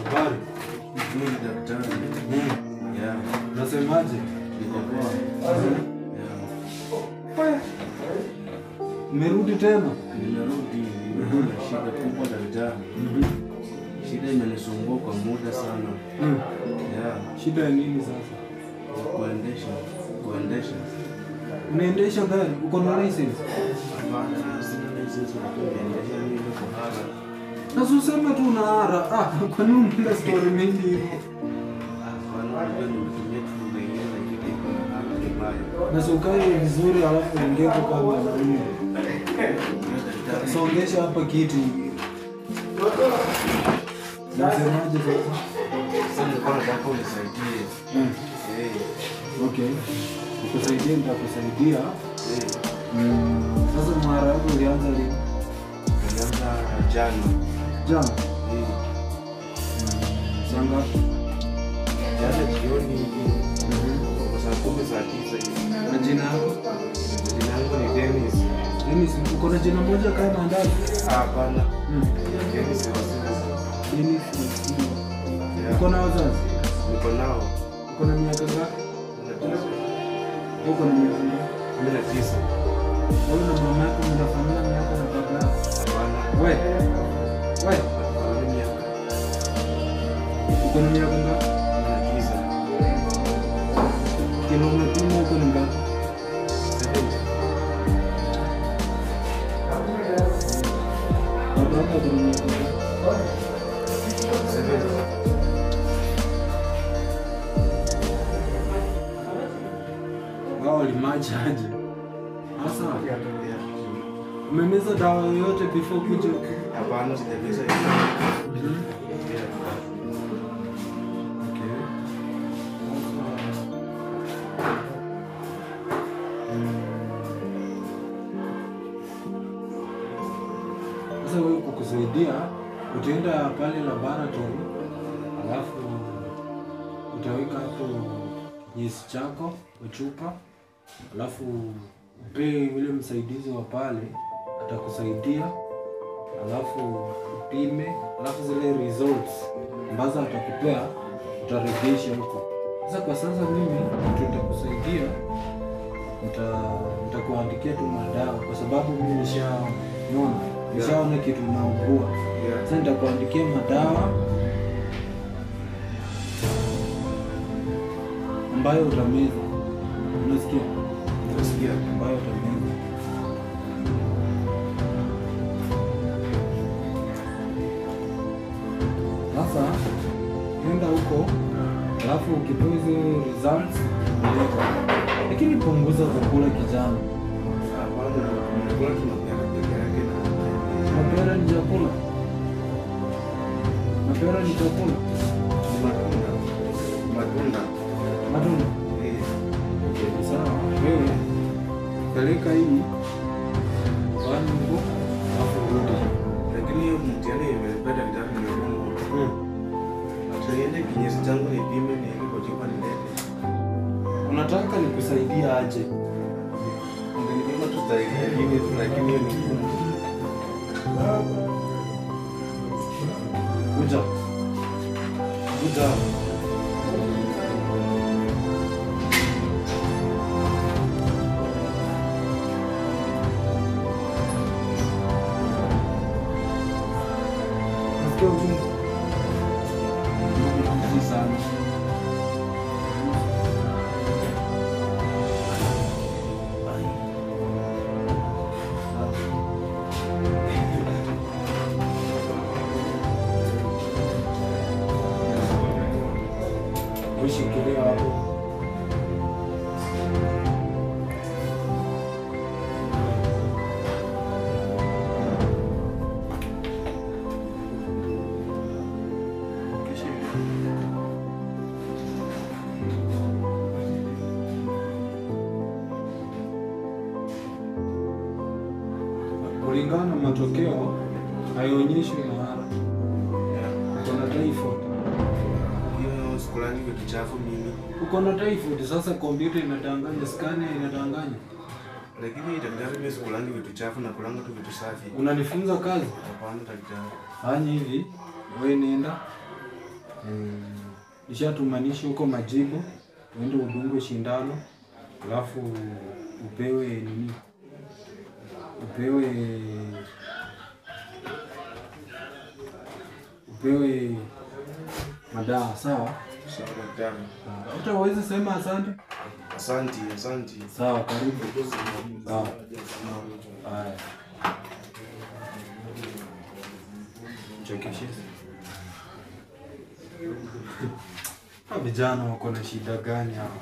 Habari. Nzuri daktari. Yeah. Unasemaje? Niko poa. Yeah. Umerudi tena? Nimerudi na shida kubwa daktari. Shida imenisumbua kwa muda sana. Yeah. Shida ya nini sasa? Kuendesha. Unaendesha gari? Uko na license? Hapana, sina license lakini naendesha nini kwa hara. Na useme tu una hara. Kwa nini unapenda story mingi hivyo? Hapana, nimetumia tu mengine lakini iko na hara mbaya. Na ukae vizuri alafu ongea kwa nini? Songesha hapa kiti. Nasemaje sasa? Sasa nilikuwa nataka unisaidie. Okay. Nitakusaidia. Sasa mara yako ulianza lini? Nilianza jana. Jana? Sanga? Jana jioni hivi. Kwa saa 10 saa 9 hivi. Na jina yako? Jina langu ni Dennis. Dennis, uko na jina moja kama ndani? Hapana. Dennis Wasili. Dennis Wasili. Uko na wazazi? Niko nao. Uko na miaka ngapi? Uko na miaka ngapi? 19. Wewe na mama yako mnafanana miaka na baba yako? Hapana. Wewe. Uko na miaka ngapi? 19. Kilo unapima uko ni ngapi? 70. Baba yako kuna miaka ngapi? 70. Wao limaji aje? Sasa umemeza dawa yoyote before kuja? Hapana, sijameza hiyo. Sasa wewe kukusaidia utaenda pale laboratory, alafu utaweka hapo kinyesi chako kwa chupa, alafu upe yule msaidizi wa pale atakusaidia, alafu upime, alafu zile results ambazo atakupea utarejesha huko. Sasa kwa sasa mimi nitakusaidia, nitakuandikia tu madawa kwa sababu mimi nishaona kitu naugua. Sasa nitakuandikia madawa ambayo utameza. Unasikia? Nasikia. Ambayo utameza. Sasa nenda huko, alafu ukipewa hizo results unaleta. Lakini punguza kukula kijana. Hapana, tunakula tunapenda peke yake na Mapera ni chakula. Mapera ni chakula. matunda. Matunda. Sawa. Wewe peleka hii kwani huko alafu rudi. Lakini hiyo mtihani imepata daktari ni Mungu. Tuende kinyesi changu nipime niweke kwa chupa nilete. Unataka nikusaidie aje? Ungenipima tu style nyingine tu lakini hiyo ni ngumu. Kuja. Nasikia uchungu. Ni sana. Ushikilia hapo. Kulingana na matokeo haionyeshi mahara. Kuna typhoid. Hiyo sikulangi vitu chafu mimi. Uko na typhoid sasa, kompyuta inadanganya, scanner inadanganya. Lakini daktari, mimi sikulangi vitu chafu na kulanga tu vitu safi. Unanifunza kazi? Hapana daktari. Fanya hivi, wewe nenda. Nishatumanisha huko Majibu, uende udungwe shindano, alafu upewe nini? Upewe madawa, sawa? Sawa daktari. Hata uweze sema asante. Asante. Sawa, karibu. Sawa. Haya. Chekeshe. Vijana wako na shida gani hao?